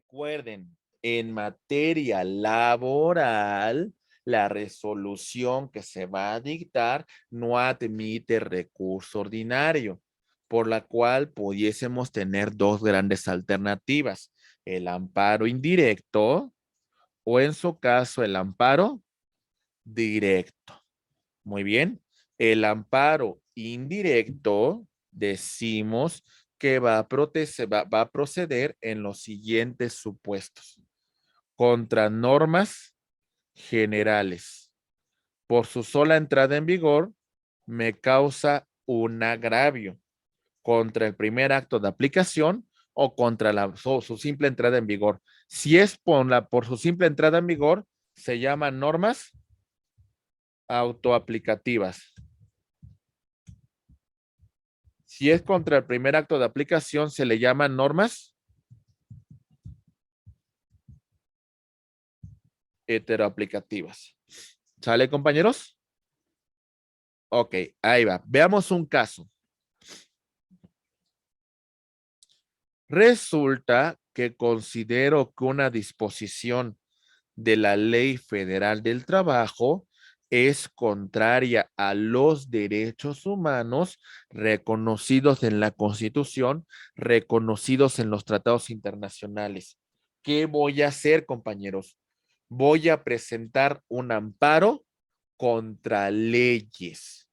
Recuerden, en materia laboral, la resolución que se va a dictar no admite recurso ordinario, por la cual pudiésemos tener dos grandes alternativas, el amparo indirecto o en su caso el amparo directo. Muy bien, el amparo indirecto decimos que va a proceder en los siguientes supuestos. Contra normas generales. Por su sola entrada en vigor, me causa un agravio contra el primer acto de aplicación o contra su simple entrada en vigor. Si es por su simple entrada en vigor, se llaman normas autoaplicativas. Si es contra el primer acto de aplicación, se le llaman normas heteroaplicativas. ¿Sale, compañeros? Ok, ahí va. Veamos un caso. Resulta que considero que una disposición de la Ley Federal del Trabajo es contraria a los derechos humanos reconocidos en la Constitución, reconocidos en los tratados internacionales. ¿Qué voy a hacer, compañeros? Voy a presentar un amparo contra leyes.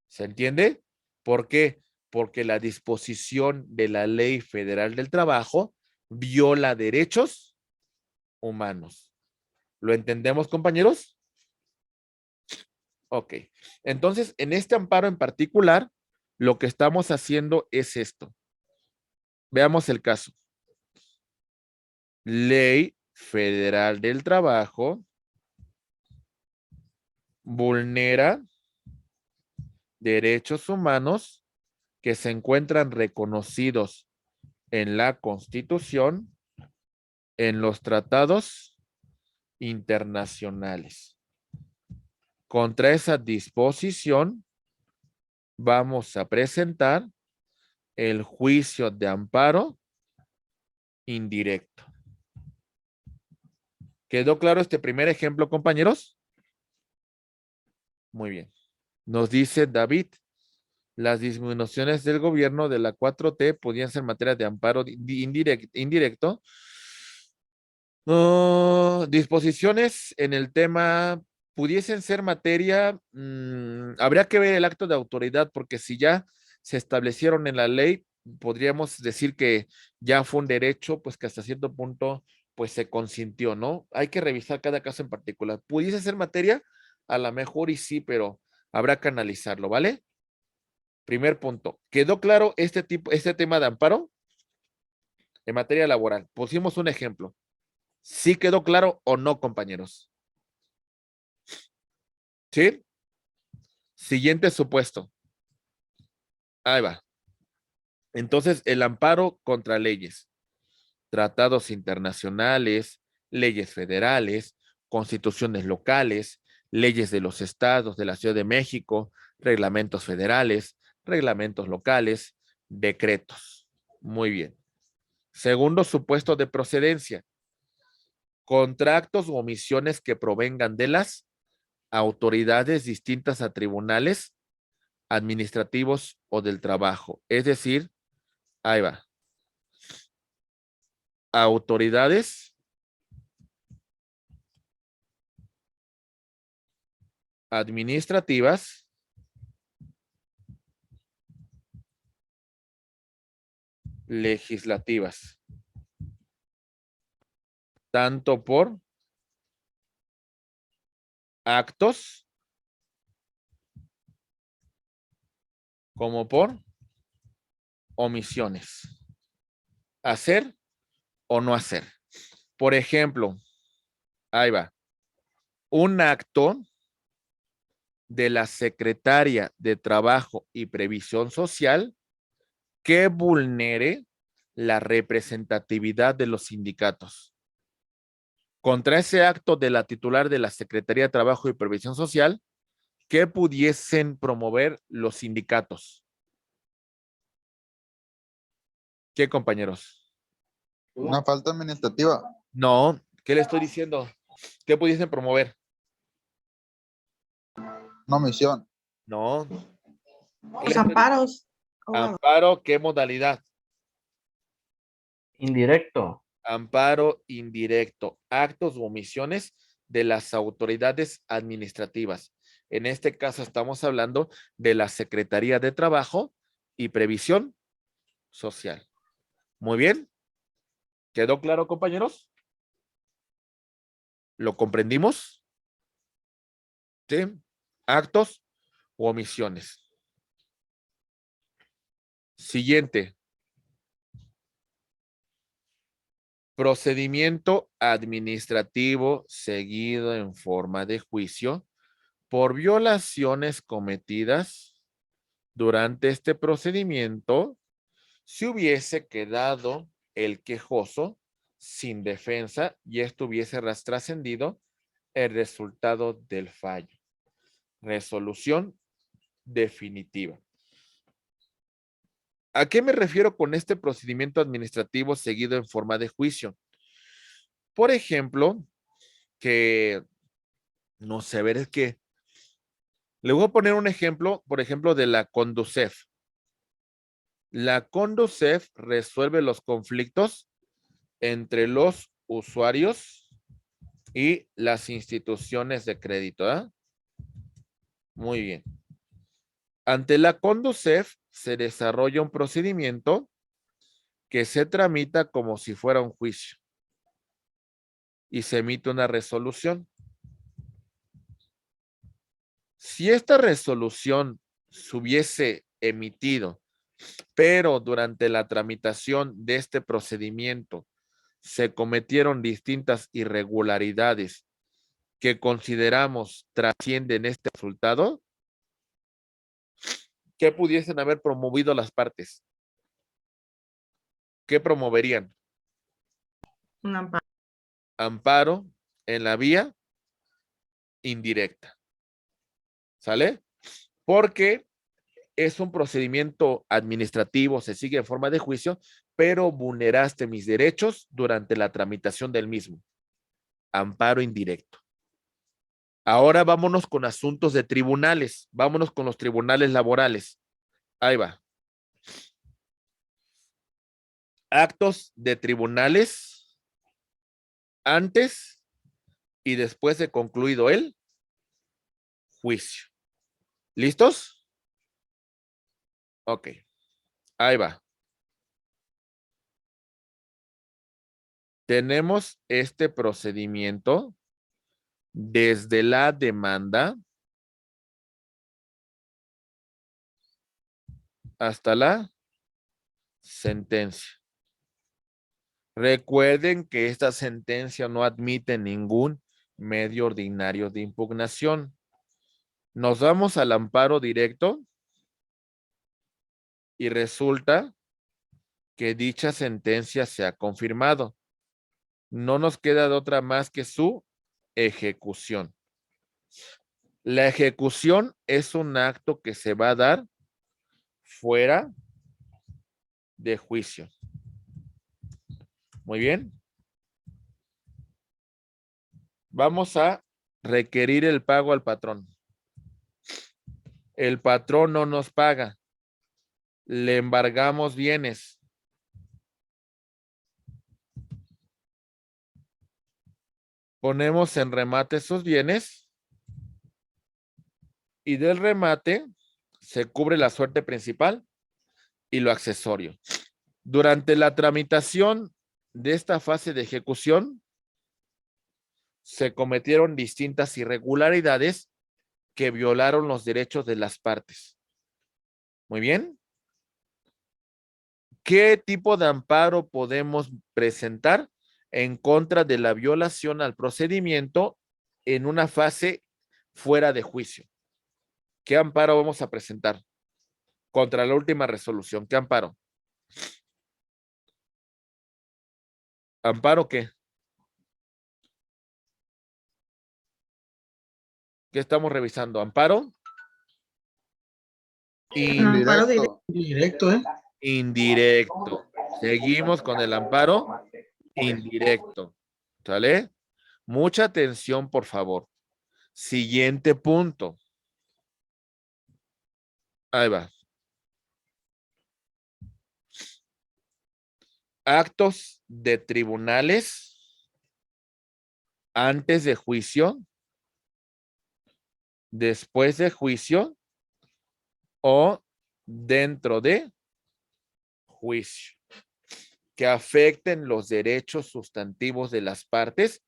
¿Se entiende? ¿Por qué? Porque la disposición de la Ley Federal del Trabajo viola derechos humanos. ¿Lo entendemos, compañeros? Ok. Entonces, en este amparo en particular, lo que estamos haciendo es esto. Veamos el caso. Ley Federal del Trabajo vulnera derechos humanos que se encuentran reconocidos en la Constitución, en los tratados internacionales. Contra esa disposición, vamos a presentar el juicio de amparo indirecto. ¿Quedó claro este primer ejemplo, compañeros? Muy bien. Nos dice David, las disminuciones del gobierno de la 4T podían ser materia de amparo indirecto. Disposiciones en el tema pudiesen ser materia, habría que ver el acto de autoridad, porque si ya se establecieron en la ley, podríamos decir que ya fue un derecho, pues que hasta cierto punto, pues se consintió, ¿no? Hay que revisar cada caso en particular. ¿Pudiese ser materia? A lo mejor y sí, pero habrá que analizarlo, ¿vale? Primer punto. ¿Quedó claro este tema de amparo en materia laboral? Pusimos un ejemplo. ¿Sí quedó claro o no, compañeros? ¿Sí? Siguiente supuesto. Ahí va. Entonces, el amparo contra leyes, tratados internacionales, leyes federales, constituciones locales, leyes de los estados de la Ciudad de México, reglamentos federales, reglamentos locales, decretos. Muy bien. Segundo supuesto de procedencia, contratos u omisiones que provengan de las autoridades distintas a tribunales administrativos o del trabajo. Es decir, ahí va. Autoridades administrativas legislativas, tanto por actos como por omisiones. Hacer o no hacer. Por ejemplo, ahí va. Un acto de la Secretaria de Trabajo y Previsión Social que vulnere la representatividad de los sindicatos. Contra ese acto de la titular de la Secretaría de Trabajo y Previsión Social que pudiesen promover los sindicatos. ¿Qué, compañeros? Una falta administrativa. No, ¿qué le estoy diciendo? ¿Qué pudiesen promover? Una omisión. No. ¿Qué Los le estoy diciendo? amparos. Abogado. Amparo, ¿qué modalidad? Indirecto. Amparo indirecto, actos u omisiones de las autoridades administrativas. En este caso estamos hablando de la Secretaría de Trabajo y Previsión Social. Muy bien. ¿Quedó claro, compañeros? ¿Lo comprendimos? ¿Sí? Actos u omisiones. Siguiente. Procedimiento administrativo seguido en forma de juicio por violaciones cometidas durante este procedimiento si hubiese quedado el quejoso sin defensa y esto hubiese trascendido el resultado del fallo. Resolución definitiva. ¿A qué me refiero con este procedimiento administrativo seguido en forma de juicio? Por ejemplo, que, no sé, a ver, es que le voy a poner un ejemplo, por ejemplo, de la Conducef. La Conducef resuelve los conflictos entre los usuarios y las instituciones de crédito. ¿Eh? Muy bien. Ante la Conducef se desarrolla un procedimiento que se tramita como si fuera un juicio y se emite una resolución. Si esta resolución se hubiese emitido, pero durante la tramitación de este procedimiento se cometieron distintas irregularidades que consideramos trascienden este resultado, ¿qué pudiesen haber promovido las partes? ¿Qué promoverían? Un amparo. Amparo en la vía indirecta. ¿Sale? Porque es un procedimiento administrativo, se sigue en forma de juicio, pero vulneraste mis derechos durante la tramitación del mismo. Amparo indirecto. Ahora vámonos con asuntos de tribunales. Vámonos con los tribunales laborales. Ahí va. Actos de tribunales antes y después de concluido el juicio. ¿Listos? Ok. Ahí va. Tenemos este procedimiento desde la demanda hasta la sentencia. Recuerden que esta sentencia no admite ningún medio ordinario de impugnación. Nos vamos al amparo directo y resulta que dicha sentencia se ha confirmado. No nos queda de otra más que su ejecución. La ejecución es un acto que se va a dar fuera de juicio. Muy bien. Vamos a requerir el pago al patrón. El patrón no nos paga. Le embargamos bienes. Ponemos en remate esos bienes y del remate se cubre la suerte principal y lo accesorio. Durante la tramitación de esta fase de ejecución se cometieron distintas irregularidades que violaron los derechos de las partes. Muy bien. ¿Qué tipo de amparo podemos presentar en contra de la violación al procedimiento en una fase fuera de juicio? ¿Qué amparo vamos a presentar contra la última resolución? ¿Qué amparo? ¿Amparo qué? ¿Qué estamos revisando? ¿Amparo? Amparo Indirecto. directo, ¿eh? Indirecto. Seguimos con el amparo indirecto. ¿Sale? Mucha atención, por favor. Siguiente punto. Ahí va. Actos de tribunales antes de juicio, después de juicio o dentro de juicio, que afecten los derechos sustantivos de las partes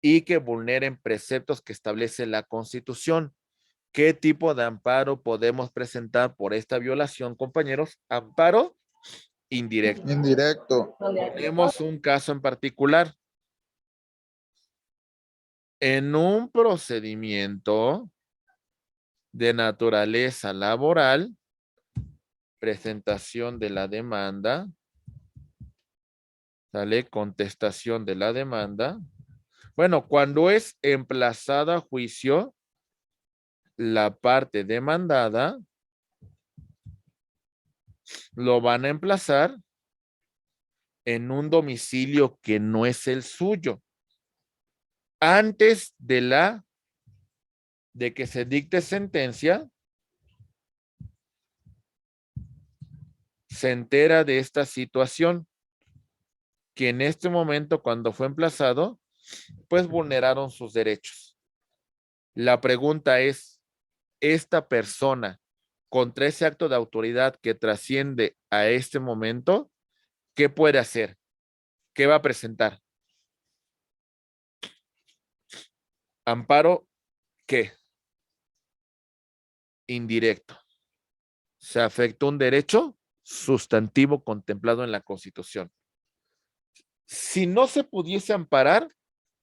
y que vulneren preceptos que establece la Constitución. ¿Qué tipo de amparo podemos presentar por esta violación, compañeros? Amparo indirecto. Indirecto. Tenemos un caso en particular. En un procedimiento de naturaleza laboral, presentación de la demanda, ¿sale? Contestación de la demanda. Bueno, cuando es emplazada a juicio, la parte demandada lo van a emplazar en un domicilio que no es el suyo. Antes de que se dicte sentencia, se entera de esta situación, que en este momento, cuando fue emplazado, pues vulneraron sus derechos. La pregunta es, esta persona, contra ese acto de autoridad que trasciende a este momento, ¿qué puede hacer? ¿Qué va a presentar? Amparo, ¿qué? Indirecto. Se afectó un derecho sustantivo contemplado en la Constitución. Si no se pudiese amparar,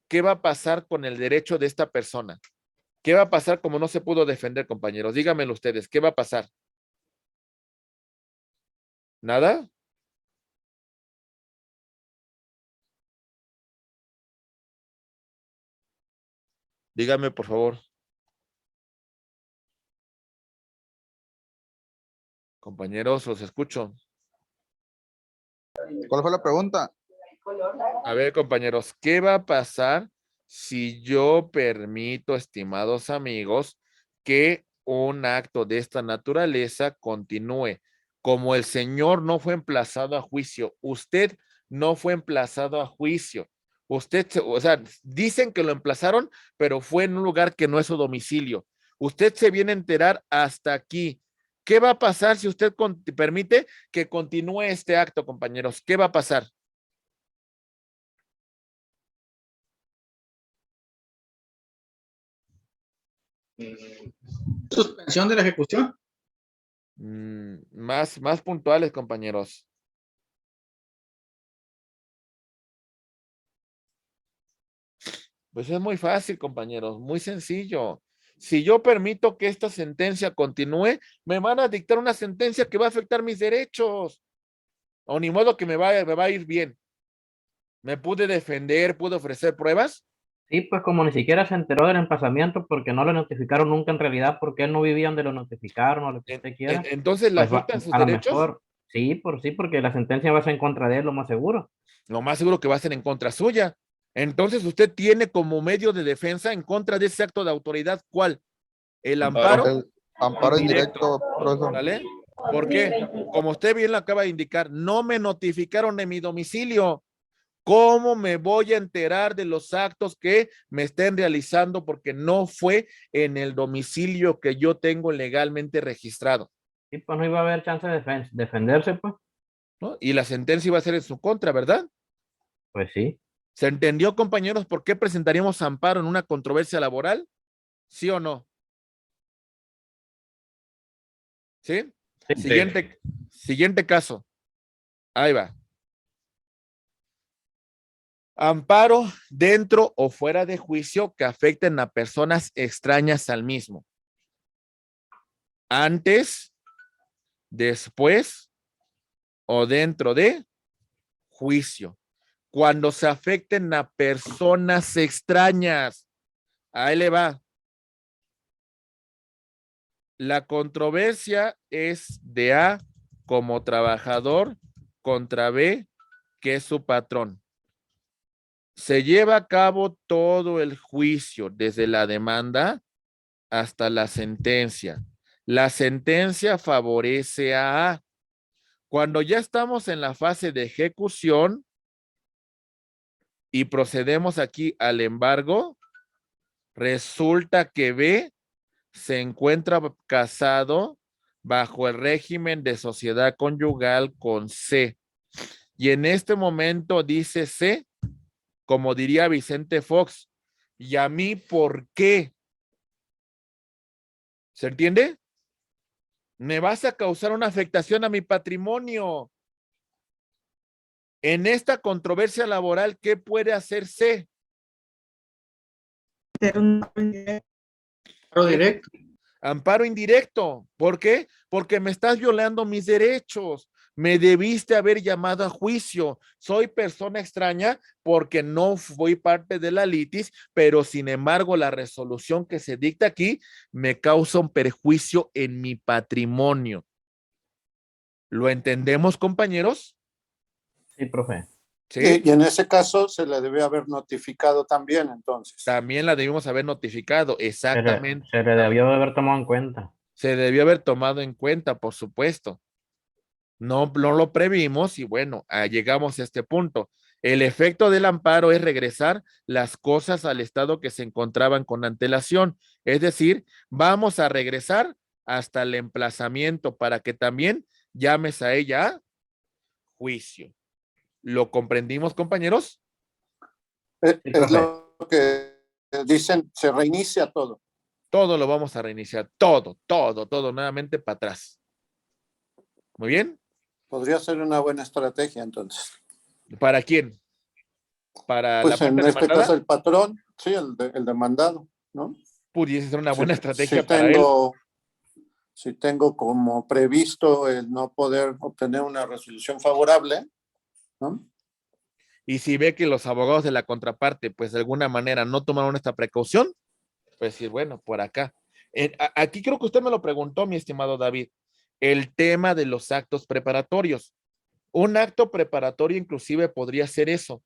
¿qué va a pasar con el derecho de esta persona? ¿Qué va a pasar como no se pudo defender, compañeros? Díganmelo ustedes, ¿qué va a pasar? ¿Nada? Dígame, por favor. Compañeros, los escucho. ¿Cuál fue la pregunta? A ver, compañeros, ¿qué va a pasar si yo permito, estimados amigos, que un acto de esta naturaleza continúe? Como el señor no fue emplazado a juicio, usted no fue emplazado a juicio. Usted, o sea, dicen que lo emplazaron, pero fue en un lugar que no es su domicilio. Usted se viene a enterar hasta aquí. ¿Qué va a pasar si usted permite que continúe este acto, compañeros? ¿Qué va a pasar? Suspensión de la ejecución. Más puntuales, compañeros. Pues es muy fácil, compañeros, muy sencillo. Si yo permito que esta sentencia continúe, me van a dictar una sentencia que va a afectar mis derechos. O ni modo que me va a ir bien. ¿Me pude defender? ¿Pude ofrecer pruebas? Sí, pues como ni siquiera se enteró del emplazamiento porque no lo notificaron nunca en realidad, porque él no vivía donde lo notificaron o lo que usted quiera, Entonces, ¿le pues afectan sus a lo derechos? mejor sí, sí, porque la sentencia va a ser en contra de él, lo más seguro. Lo más seguro que va a ser en contra suya. Entonces, usted tiene como medio de defensa en contra de ese acto de autoridad, ¿cuál? El amparo El amparo indirecto, indirecto, profesor. ¿vale? ¿Por qué? Como usted bien lo acaba de indicar, no me notificaron en mi domicilio. ¿Cómo me voy a enterar de los actos que me estén realizando porque no fue en el domicilio que yo tengo legalmente registrado? Sí, pues no iba a haber chance de defenderse, pues. ¿No? Y la sentencia iba a ser en su contra, ¿verdad? Pues sí. ¿Se entendió, compañeros, por qué presentaríamos amparo en una controversia laboral? ¿Sí o no? ¿Sí? Sí. Siguiente caso. Ahí va. Amparo dentro o fuera de juicio que afecten a personas extrañas al mismo. Antes, después o dentro de juicio. Cuando se afecten a personas extrañas. Ahí le va. La controversia es de A como trabajador contra B, que es su patrón. Se lleva a cabo todo el juicio, desde la demanda hasta la sentencia. La sentencia favorece a A. Cuando ya estamos en la fase de ejecución y procedemos aquí al embargo, resulta que B se encuentra casado bajo el régimen de sociedad conyugal con C. Y en este momento dice C, como diría Vicente Fox, ¿y a mí por qué? ¿Se entiende? Me vas a causar una afectación a mi patrimonio. En esta controversia laboral, ¿qué puede hacer C? Ser un indirecto. Paro directo. Amparo indirecto. ¿Por qué? Porque me estás violando mis derechos. Me debiste haber llamado a juicio. Soy persona extraña porque no fui parte de la litis, pero sin embargo la resolución que se dicta aquí me causa un perjuicio en mi patrimonio. ¿Lo entendemos, compañeros? Sí, profe. Sí. Y en ese caso se le debe haber notificado también, entonces. También la debimos haber notificado, exactamente. Se le debió de haber tomado en cuenta. Se debió haber tomado en cuenta, por supuesto. No lo previmos y bueno, llegamos a este punto. El efecto del amparo es regresar las cosas al estado que se encontraban con antelación. Es decir, vamos a regresar hasta el emplazamiento para que también llames a ella a juicio. ¿Lo comprendimos, compañeros? Es profe. lo que dicen, se reinicia todo. Todo lo vamos a reiniciar, todo nuevamente para atrás. Muy bien. Podría ser una buena estrategia, entonces. ¿Para quién? ¿Para Pues la en parte este demandada? caso el patrón, sí, el demandado, ¿no? Pudiese ser una buena Si- estrategia si para él. Si tengo como previsto el no poder obtener una resolución favorable, ¿no? Y si ve que los abogados de la contraparte, pues de alguna manera no tomaron esta precaución, pues decir, bueno, por acá. Aquí creo que usted me lo preguntó, mi estimado David, el tema de los actos preparatorios. Un acto preparatorio inclusive podría ser eso,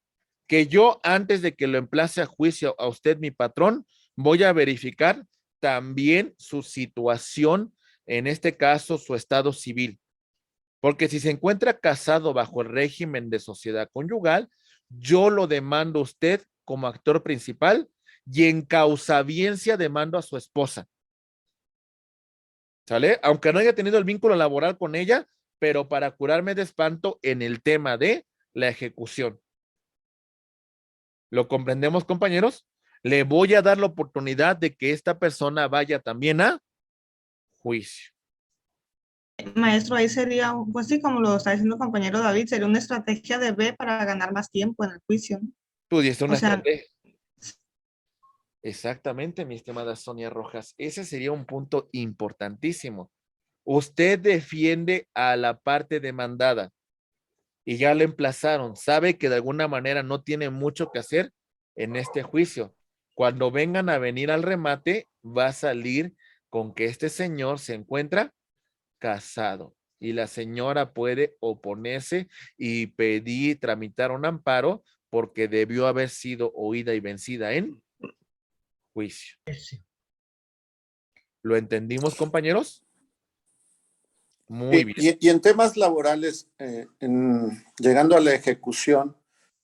que yo antes de que lo emplace a juicio a usted, mi patrón, voy a verificar también su situación, en este caso su estado civil. Porque si se encuentra casado bajo el régimen de sociedad conyugal, yo lo demando a usted como actor principal y en causabiencia demando a su esposa. ¿Sale? Aunque no haya tenido el vínculo laboral con ella, pero para curarme de espanto en el tema de la ejecución. ¿Lo comprendemos, compañeros? Le voy a dar la oportunidad de que esta persona vaya también a juicio. Maestro, ahí sería, pues sí, como lo está diciendo el compañero David, sería una estrategia de B para ganar más tiempo en el juicio, ¿no? Tú diste una O sea, estrategia. Exactamente, mi estimada Sonia Rojas. Ese sería un punto importantísimo. Usted defiende a la parte demandada y ya le emplazaron. Sabe que de alguna manera no tiene mucho que hacer en este juicio. Cuando vengan a venir al remate, va a salir con que este señor se encuentra casado y la señora puede oponerse y pedir, tramitar un amparo porque debió haber sido oída y vencida en juicio. ¿Lo entendimos, compañeros? Muy bien. Y en temas laborales, llegando a la ejecución,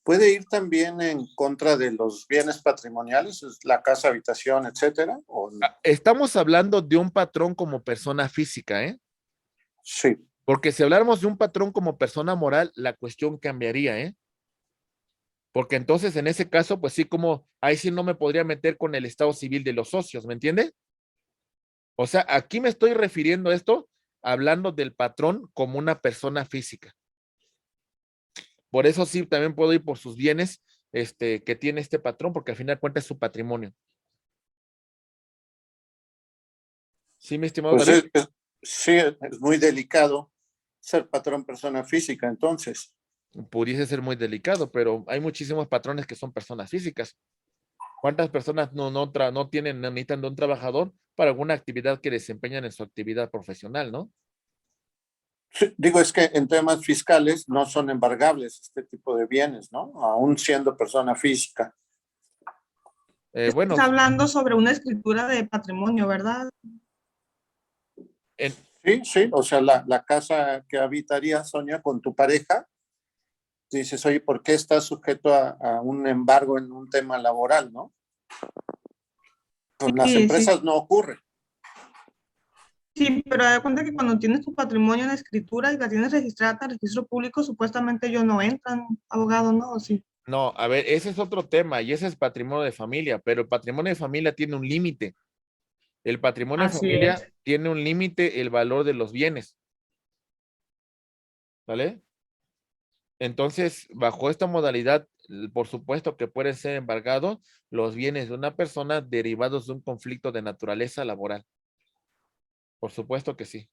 ¿puede ir también en contra de los bienes patrimoniales, la casa, habitación, etcétera? ¿O no? Estamos hablando de un patrón como persona física, ¿eh? Sí. Porque si habláramos de un patrón como persona moral, la cuestión cambiaría, ¿eh? Porque entonces en ese caso, pues sí, como ahí sí no me podría meter con el estado civil de los socios, ¿me entiende? O sea, aquí me estoy refiriendo a esto hablando del patrón como una persona física. Por eso sí, también puedo ir por sus bienes que tiene este patrón, porque al final de cuentas es su patrimonio. Sí, mi estimado Pues David. sí, es muy delicado ser patrón persona física, entonces. Pudiese ser muy delicado, pero hay muchísimos patrones que son personas físicas. ¿Cuántas personas no tienen, no necesitan de un trabajador para alguna actividad que desempeñan en su actividad profesional, no? Sí, digo, es que en temas fiscales no son embargables este tipo de bienes, ¿no? Aún siendo persona física. Bueno, Está hablando sobre una escritura de patrimonio, ¿verdad? en- Sí, sí, o sea, la casa que habitarías, Sonia, con tu pareja, dices, oye, ¿por qué estás sujeto a un embargo en un tema laboral, no? Con las Sí, sí, empresas no ocurre. sí, pero da cuenta que cuando tienes tu patrimonio en escritura y la tienes registrada en el registro público, supuestamente ellos no entran, abogado, ¿no? ¿O sí? no, a ver, ese es otro tema y ese es patrimonio de familia, pero el patrimonio de familia tiene un límite. El patrimonio de Así es. familia tiene un límite el valor de los bienes, ¿vale? Entonces, bajo esta modalidad, por supuesto que pueden ser embargados los bienes de una persona derivados de un conflicto de naturaleza laboral. Por supuesto que sí.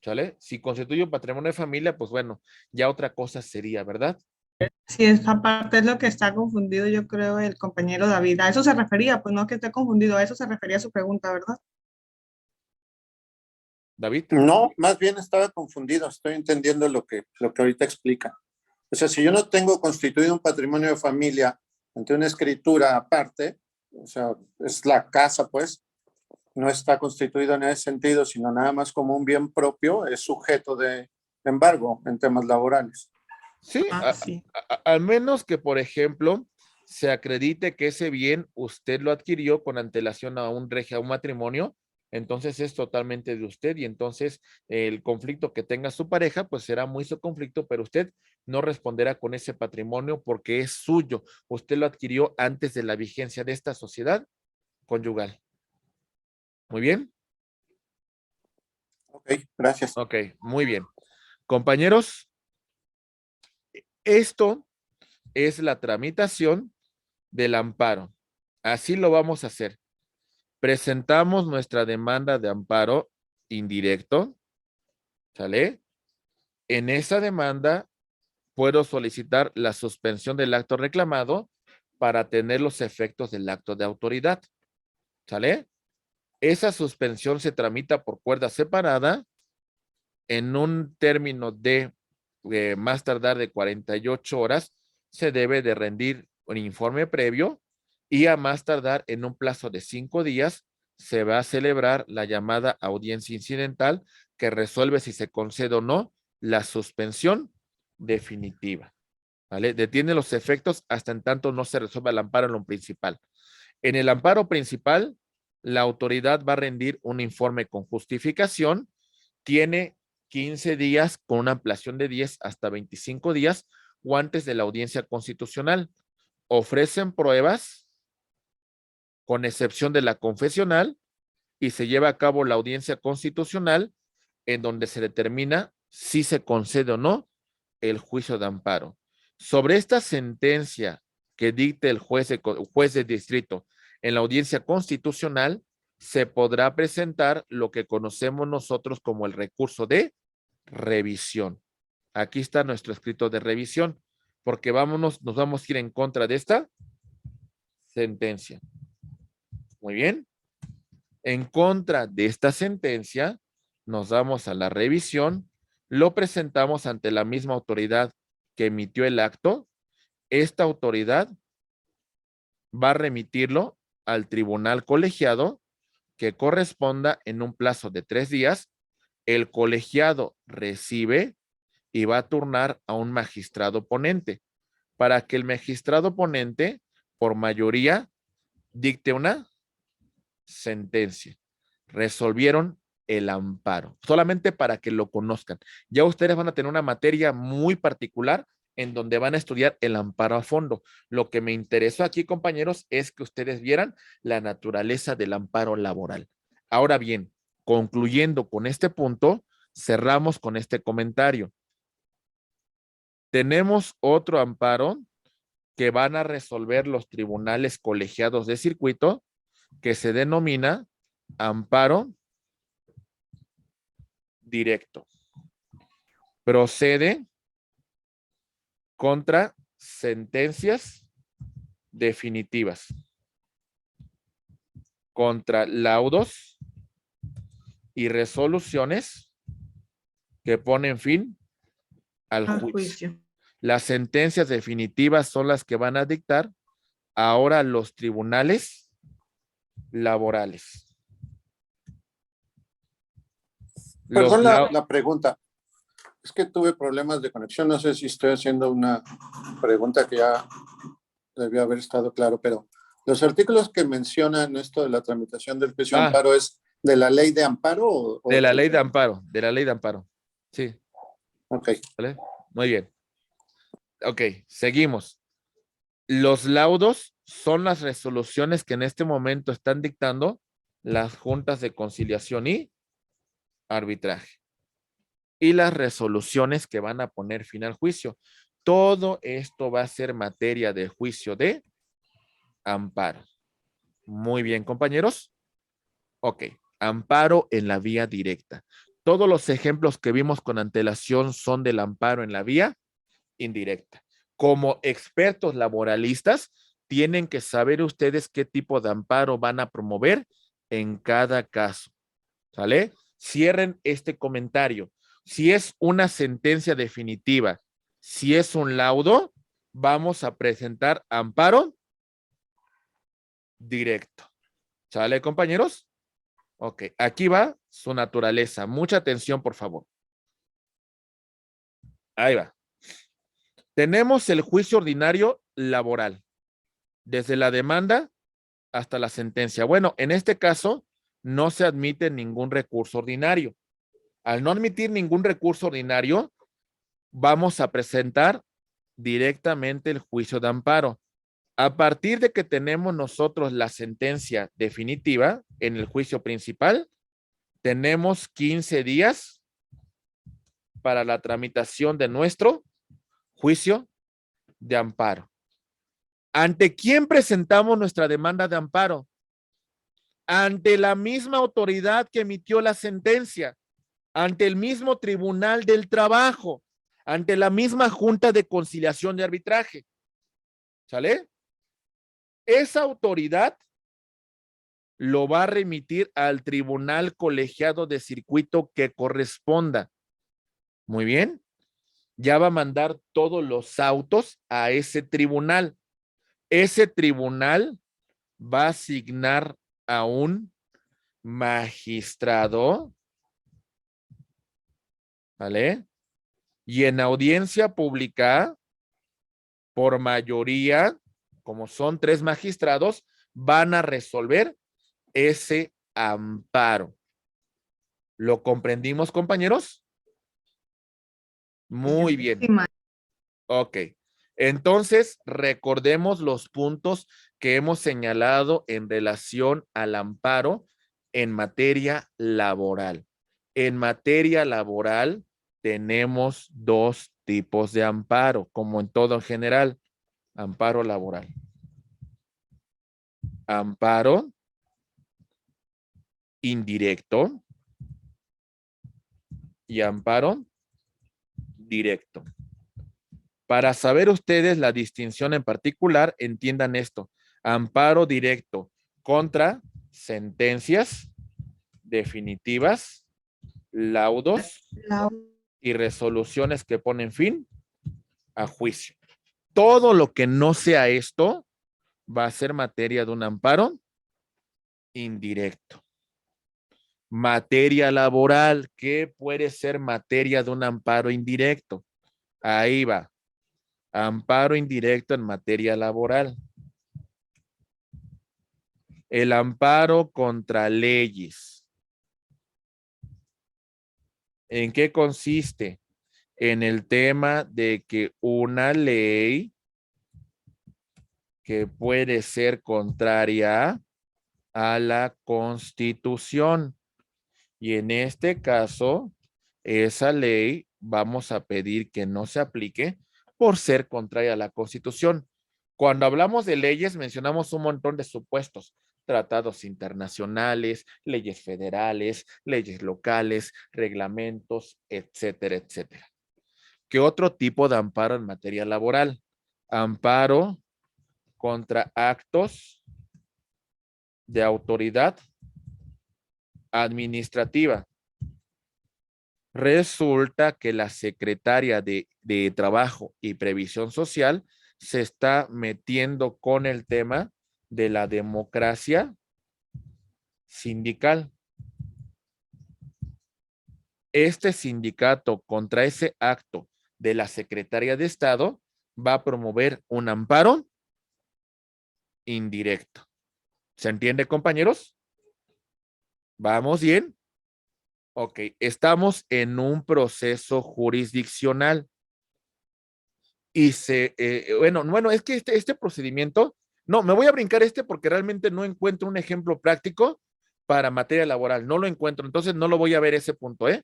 ¿Sale? Si constituye un patrimonio de familia, pues bueno, ya otra cosa sería, ¿verdad? Sí, esa parte es lo que está confundido, yo creo, el compañero David. A eso se refería, pues no que esté confundido, a eso se refería su pregunta, ¿verdad? David. No, más bien estaba confundido, estoy entendiendo lo que ahorita explica. O sea, si yo no tengo constituido un patrimonio de familia ante una escritura aparte, o sea, es la casa, pues, no está constituido en ese sentido, sino nada más como un bien propio, es sujeto de embargo en temas laborales. Sí, Ah, sí. al menos que, por ejemplo, se acredite que ese bien usted lo adquirió con antelación a un matrimonio, entonces es totalmente de usted y entonces el conflicto que tenga su pareja, pues será muy su conflicto, pero usted no responderá con ese patrimonio porque es suyo. Usted lo adquirió antes de la vigencia de esta sociedad conyugal. Muy bien. Ok, gracias. Ok, muy bien. Compañeros, esto es la tramitación del amparo. Así lo vamos a hacer. Presentamos nuestra demanda de amparo indirecto, ¿sale? En esa demanda puedo solicitar la suspensión del acto reclamado para tener los efectos del acto de autoridad, ¿sale? Esa suspensión se tramita por cuerda separada en un término de más tardar de 48 horas, se debe de rendir un informe previo y a más tardar en un plazo de 5 días se va a celebrar la llamada audiencia incidental que resuelve si se concede o no la suspensión definitiva. ¿Vale? Detiene los efectos hasta en tanto no se resuelva el amparo en lo principal. En el amparo principal, la autoridad va a rendir un informe con justificación, tiene 15 días con una ampliación de 10 hasta 25 días o antes de la audiencia constitucional. Ofrecen pruebas con excepción de la confesional y se lleva a cabo la audiencia constitucional en donde se determina si se concede o no el juicio de amparo. Sobre esta sentencia que dicte el juez de distrito en la audiencia constitucional, se podrá presentar lo que conocemos nosotros como el recurso de revisión. Aquí está nuestro escrito de revisión, porque nos vamos a ir en contra de esta sentencia. Muy bien. En contra de esta sentencia, nos damos a la revisión, lo presentamos ante la misma autoridad que emitió el acto. Esta autoridad va a remitirlo al tribunal colegiado que corresponda en un plazo de 3 días. El colegiado recibe y va a turnar a un magistrado ponente para que el magistrado ponente, por mayoría, dicte una sentencia. Resolvieron el amparo, solamente para que lo conozcan. Ya ustedes van a tener una materia muy particular en donde van a estudiar el amparo a fondo. Lo que me interesó aquí, compañeros, es que ustedes vieran la naturaleza del amparo laboral. Ahora bien, concluyendo con este punto, cerramos con este comentario. Tenemos otro amparo que van a resolver los tribunales colegiados de circuito que se denomina amparo directo. Procede contra sentencias definitivas, contra laudos y resoluciones que ponen fin al Al juicio. juicio. Las sentencias definitivas son las que van a dictar ahora los tribunales laborales. Los Perdón lau- la pregunta. Es que tuve problemas de conexión. No sé si estoy haciendo una pregunta que ya debió haber estado claro, pero los artículos que mencionan esto de la tramitación del juicio de amparo es de la ley de amparo o de la ley de amparo, de la ley de amparo. Sí, Ok. ¿vale? Muy bien. Ok, seguimos. Los laudos son las resoluciones que en este momento están dictando las juntas de conciliación y arbitraje. Y las resoluciones que van a poner fin al juicio. Todo esto va a ser materia de juicio de amparo. Muy bien, compañeros. Ok, amparo en la vía directa. Todos los ejemplos que vimos con antelación son del amparo en la vía indirecta. Como expertos laboralistas, tienen que saber ustedes qué tipo de amparo van a promover en cada caso. ¿Sale? Cierren este comentario. Si es una sentencia definitiva, si es un laudo, vamos a presentar amparo directo. ¿Sale, compañeros? Ok, aquí va su naturaleza. Mucha atención, por favor. Ahí va. Tenemos el juicio ordinario laboral, desde la demanda hasta la sentencia. Bueno, en este caso, no se admite ningún recurso ordinario. Al no admitir ningún recurso ordinario, vamos a presentar directamente el juicio de amparo. A partir de que tenemos nosotros la sentencia definitiva en el juicio principal, tenemos 15 días para la tramitación de nuestro juicio de amparo. ¿Ante quién presentamos nuestra demanda de amparo? Ante la misma autoridad que emitió la sentencia, ante el mismo Tribunal del Trabajo, ante la misma Junta de Conciliación de Arbitraje. ¿Sale? Esa autoridad lo va a remitir al tribunal colegiado de circuito que corresponda. Muy bien. Ya va a mandar todos los autos a ese tribunal. Ese tribunal va a asignar a un magistrado, ¿vale? Y en audiencia pública, por mayoría, como son 3 magistrados, van a resolver ese amparo. ¿Lo comprendimos, compañeros? Muy bien. Ok. Entonces, recordemos los puntos que hemos señalado en relación al amparo en materia laboral. En materia laboral tenemos 2 tipos de amparo, como en todo en general. Amparo laboral. Amparo indirecto y amparo directo. Para saber ustedes la distinción en particular, entiendan esto. Amparo directo contra sentencias definitivas, laudos y resoluciones que ponen fin a juicio. Todo lo que no sea esto va a ser materia de un amparo indirecto. Materia laboral, ¿qué puede ser materia de un amparo indirecto? Ahí va. Amparo indirecto en materia laboral. El amparo contra leyes. ¿En qué consiste? En el tema de que una ley que puede ser contraria a la Constitución. Y en este caso, esa ley vamos a pedir que no se aplique por ser contraria a la Constitución. Cuando hablamos de leyes, mencionamos un montón de supuestos, tratados internacionales, leyes federales, leyes locales, reglamentos, etcétera, etcétera. ¿Qué otro tipo de amparo en materia laboral? Amparo contra actos de autoridad administrativa. Resulta que la secretaria de Trabajo y Previsión Social se está metiendo con el tema de la democracia sindical. Este sindicato, contra ese acto de la Secretaría de Estado, va a promover un amparo indirecto. ¿Se entiende, compañeros? ¿Vamos bien? Ok, estamos en un proceso jurisdiccional. Y bueno, es que este procedimiento, no, me voy a brincar porque realmente no encuentro un ejemplo práctico para materia laboral, no lo encuentro, entonces no lo voy a ver ese punto, ¿eh?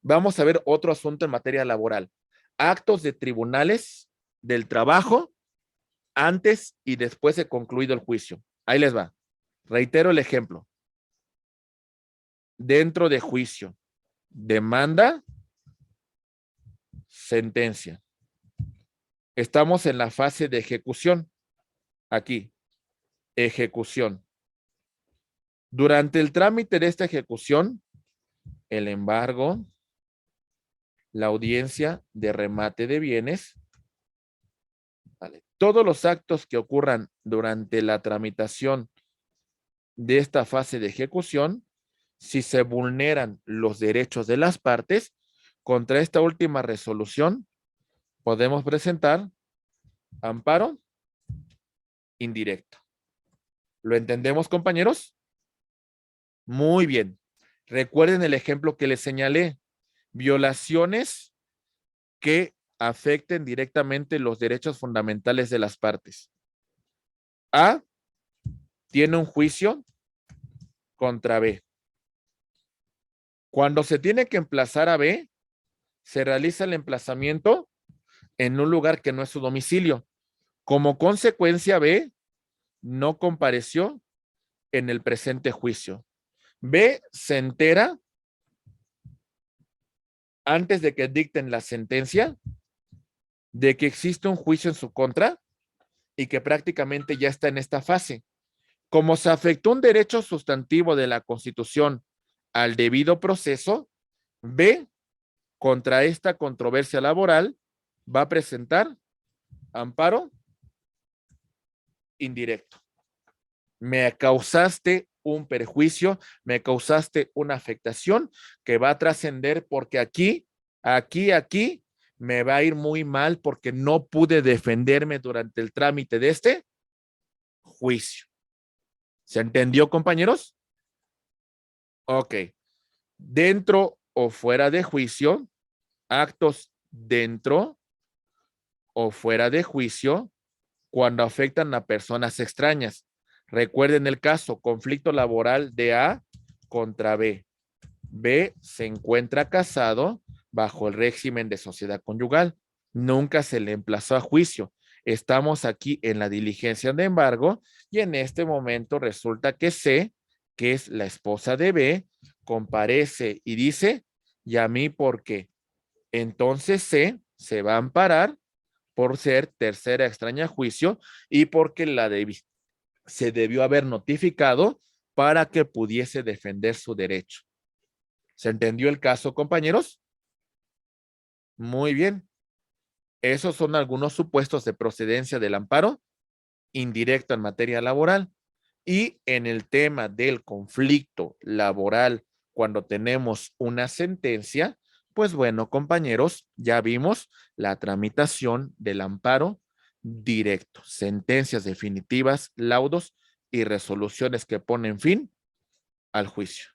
Vamos a ver otro asunto en materia laboral. Actos de tribunales del trabajo antes y después de concluido el juicio. Ahí les va. Reitero el ejemplo. Dentro de juicio, demanda, sentencia. Estamos en la fase de ejecución. Aquí, ejecución. Durante el trámite de esta ejecución, el embargo, la audiencia de remate de bienes, ¿vale? Todos los actos que ocurran durante la tramitación de esta fase de ejecución, si se vulneran los derechos de las partes, contra esta última resolución, podemos presentar amparo indirecto. ¿Lo entendemos, compañeros? Muy bien. Recuerden el ejemplo que les señalé. Violaciones que afecten directamente los derechos fundamentales de las partes. A tiene un juicio contra B. Cuando se tiene que emplazar a B, se realiza el emplazamiento en un lugar que no es su domicilio. Como consecuencia, B no compareció en el presente juicio. B se entera antes de que dicten la sentencia de que existe un juicio en su contra y que prácticamente ya está en esta fase. Como se afectó un derecho sustantivo de la Constitución al debido proceso, B, contra esta controversia laboral, va a presentar amparo indirecto. Me causaste un perjuicio, me causaste una afectación que va a trascender porque aquí me va a ir muy mal porque no pude defenderme durante el trámite de este juicio. ¿Se entendió, compañeros? Ok. Dentro o fuera de juicio, actos dentro o fuera de juicio cuando afectan a personas extrañas. Recuerden el caso, conflicto laboral de A contra B. B se encuentra casado bajo el régimen de sociedad conyugal. Nunca se le emplazó a juicio. Estamos aquí en la diligencia de embargo y en este momento resulta que C, que es la esposa de B, comparece y dice, ¿y a mí por qué? Entonces C se va a amparar por ser tercera extraña a juicio y porque se debió haber notificado para que pudiese defender su derecho. ¿Se entendió el caso, compañeros? Muy bien. Esos son algunos supuestos de procedencia del amparo indirecto en materia laboral. Y en el tema del conflicto laboral, cuando tenemos una sentencia, pues bueno, compañeros, ya vimos la tramitación del amparo directo, sentencias definitivas, laudos y resoluciones que ponen fin al juicio.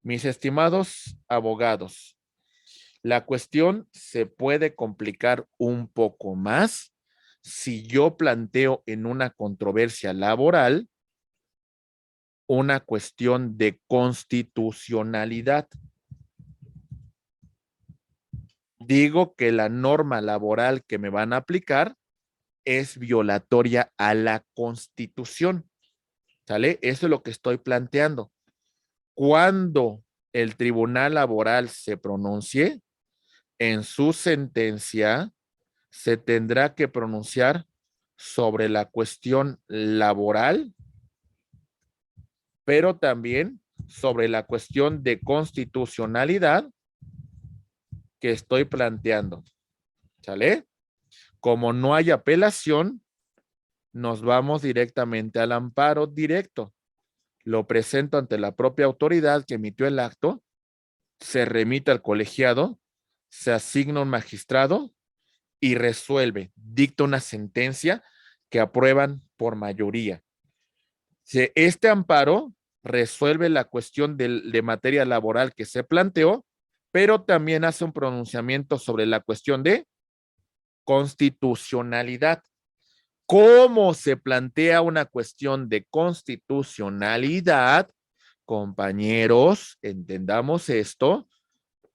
Mis estimados abogados, la cuestión se puede complicar un poco más si yo planteo en una controversia laboral una cuestión de constitucionalidad. Digo que la norma laboral que me van a aplicar es violatoria a la Constitución. ¿Sale? Eso es lo que estoy planteando. Cuando el tribunal laboral se pronuncie, en su sentencia se tendrá que pronunciar sobre la cuestión laboral, pero también sobre la cuestión de constitucionalidad que estoy planteando. ¿Sale? Como no hay apelación, nos vamos directamente al amparo directo. Lo presento ante la propia autoridad que emitió el acto, se remite al colegiado, se asigna un magistrado y resuelve, dicta una sentencia que aprueban por mayoría. Este amparo resuelve la cuestión de materia laboral que se planteó, pero también hace un pronunciamiento sobre la cuestión de constitucionalidad. ¿Cómo se plantea una cuestión de constitucionalidad? Compañeros, entendamos esto.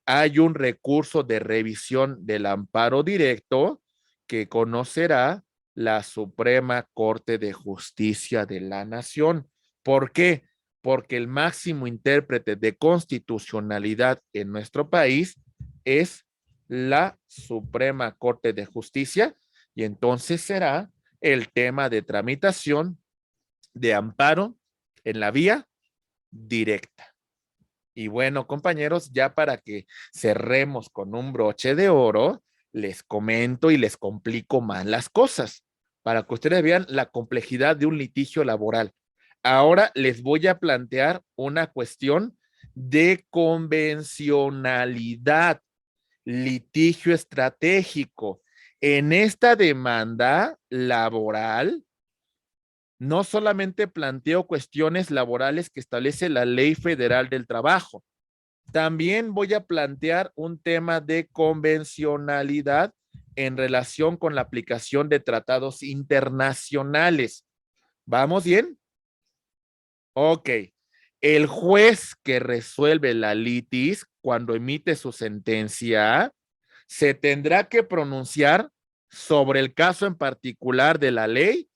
Hay un recurso de revisión del amparo directo que conocerá la Suprema Corte de Justicia de la Nación. ¿Por qué? Porque el máximo intérprete de constitucionalidad en nuestro país es la Suprema Corte de Justicia y entonces será el tema de tramitación de amparo en la vía directa. Y bueno, compañeros, ya para que cerremos con un broche de oro, les comento y les complico más las cosas para que ustedes vean la complejidad de un litigio laboral. Ahora les voy a plantear una cuestión de convencionalidad, litigio estratégico. En esta demanda laboral, no solamente planteo cuestiones laborales que establece la Ley Federal del Trabajo, también voy a plantear un tema de convencionalidad en relación con la aplicación de tratados internacionales. ¿Vamos bien? Ok. El juez que resuelve la litis cuando emite su sentencia se tendrá que pronunciar sobre el caso en particular de la ley,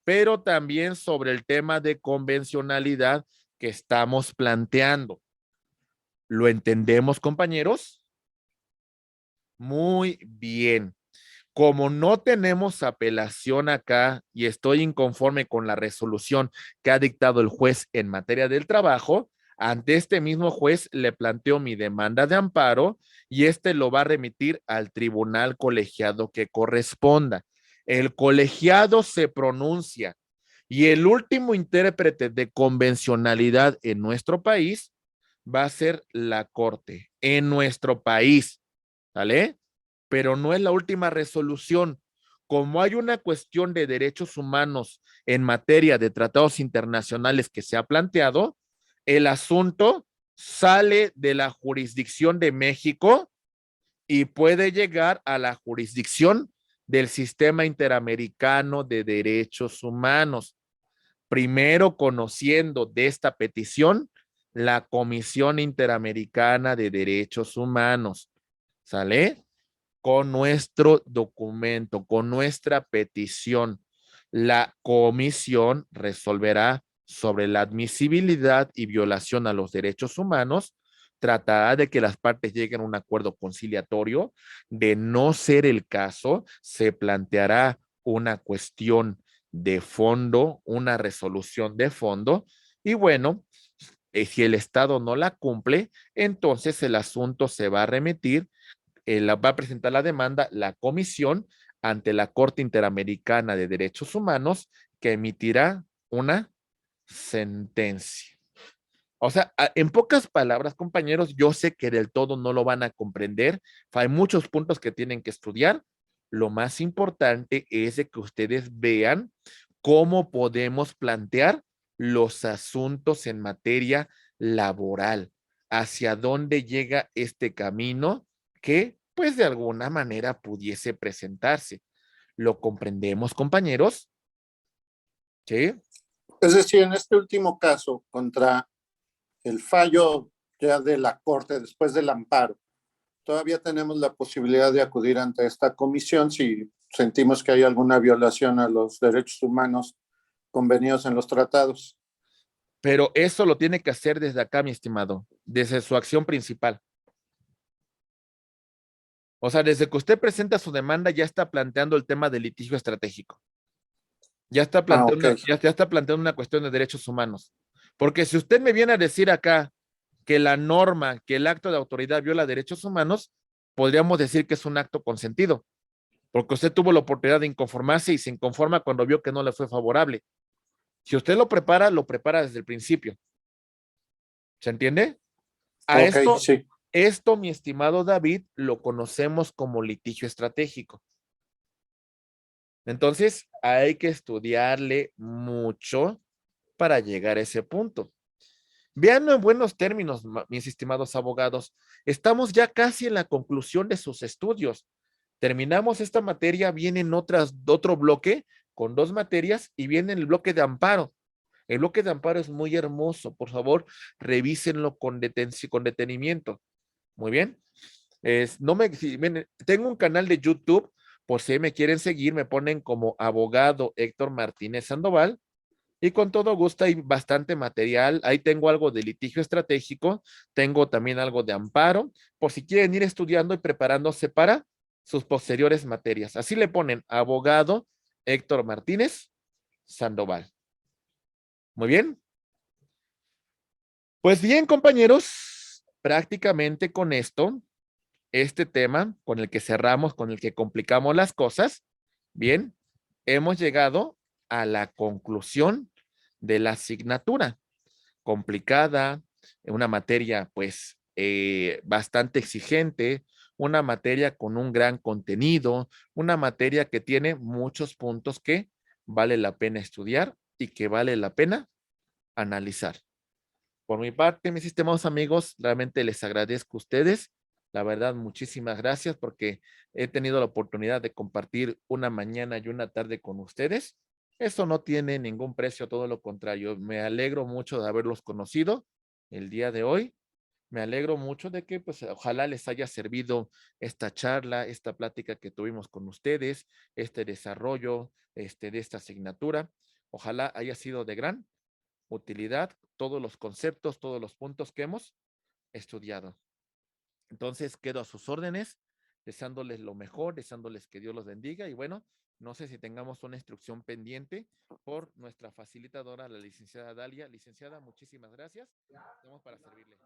pero también sobre el tema de convencionalidad que estamos planteando. ¿Lo entendemos, compañeros? Muy bien. Como no tenemos apelación acá y estoy inconforme con la resolución que ha dictado el juez en materia del trabajo, ante este mismo juez le planteo mi demanda de amparo y este lo va a remitir al tribunal colegiado que corresponda. El colegiado se pronuncia y el último intérprete de convencionalidad en nuestro país va a ser la Corte en nuestro país, ¿vale? Pero no es la última resolución. Como hay una cuestión de derechos humanos en materia de tratados internacionales que se ha planteado, el asunto sale de la jurisdicción de México y puede llegar a la jurisdicción del Sistema Interamericano de Derechos Humanos. Primero conociendo de esta petición la Comisión Interamericana de Derechos Humanos. ¿Sale? Con nuestro documento, con nuestra petición, la comisión resolverá sobre la admisibilidad y violación a los derechos humanos, tratará de que las partes lleguen a un acuerdo conciliatorio. De no ser el caso, se planteará una cuestión de fondo, una resolución de fondo, y bueno, si el Estado no la cumple, entonces el asunto se va a remitir, va a presentar la demanda la comisión ante la Corte Interamericana de Derechos Humanos, que emitirá una sentencia. O sea, en pocas palabras, compañeros, yo sé que del todo no lo van a comprender. Hay muchos puntos que tienen que estudiar. Lo más importante es de que ustedes vean cómo podemos plantear los asuntos en materia laboral, hacia dónde llega este camino que, pues, de alguna manera pudiese presentarse. ¿Lo comprendemos, compañeros? ¿Sí? Es decir, en este último caso, contra el fallo ya de la Corte después del amparo, todavía tenemos la posibilidad de acudir ante esta comisión si sentimos que hay alguna violación a los derechos humanos convenidos en los tratados. Pero eso lo tiene que hacer desde acá, mi estimado, desde su acción principal. O sea, desde que usted presenta su demanda, ya está planteando el tema del litigio estratégico. Ya está planteando, okay. ya está planteando una cuestión de derechos humanos. Porque si usted me viene a decir acá que la norma, que el acto de autoridad viola derechos humanos, podríamos decir que es un acto consentido, porque usted tuvo la oportunidad de inconformarse y se inconforma cuando vio que no le fue favorable. Si usted lo prepara desde el principio. ¿Se entiende? A Ok, sí. esto, mi estimado David, lo conocemos como litigio estratégico. Entonces, hay que estudiarle mucho para llegar a ese punto. Veanlo en buenos términos, mis estimados abogados. Estamos ya casi en la conclusión de sus estudios. Terminamos esta materia, vienen otro bloque con 2 materias y viene el bloque de amparo. El bloque de amparo es muy hermoso. Por favor, revísenlo con detenimiento. Muy bien. Tengo un canal de YouTube, por si me quieren seguir, me ponen como abogado Héctor Martínez Sandoval. Y con todo gusto hay bastante material. Ahí tengo algo de litigio estratégico, tengo también algo de amparo, por si quieren ir estudiando y preparándose para sus posteriores materias. Así le ponen abogado Héctor Martínez Sandoval. Muy bien. Pues bien, compañeros, prácticamente con esto, este tema con el que cerramos, con el que complicamos las cosas, bien, hemos llegado a la conclusión de la asignatura. Complicada, una materia pues bastante exigente, una materia con un gran contenido, una materia que tiene muchos puntos que vale la pena estudiar y que vale la pena analizar. Por mi parte, mis estimados amigos, realmente les agradezco a ustedes. La verdad, muchísimas gracias porque he tenido la oportunidad de compartir una mañana y una tarde con ustedes. Eso no tiene ningún precio, todo lo contrario. Me alegro mucho de haberlos conocido el día de hoy. Me alegro mucho de que, pues, ojalá les haya servido esta charla, esta plática que tuvimos con ustedes, este desarrollo, de esta asignatura. Ojalá haya sido de gran utilidad todos los conceptos, todos los puntos que hemos estudiado. Entonces, quedo a sus órdenes, deseándoles lo mejor, deseándoles que Dios los bendiga y bueno, no sé si tengamos una instrucción pendiente por nuestra facilitadora, la licenciada Dalia. Licenciada, muchísimas gracias. Estamos para servirle.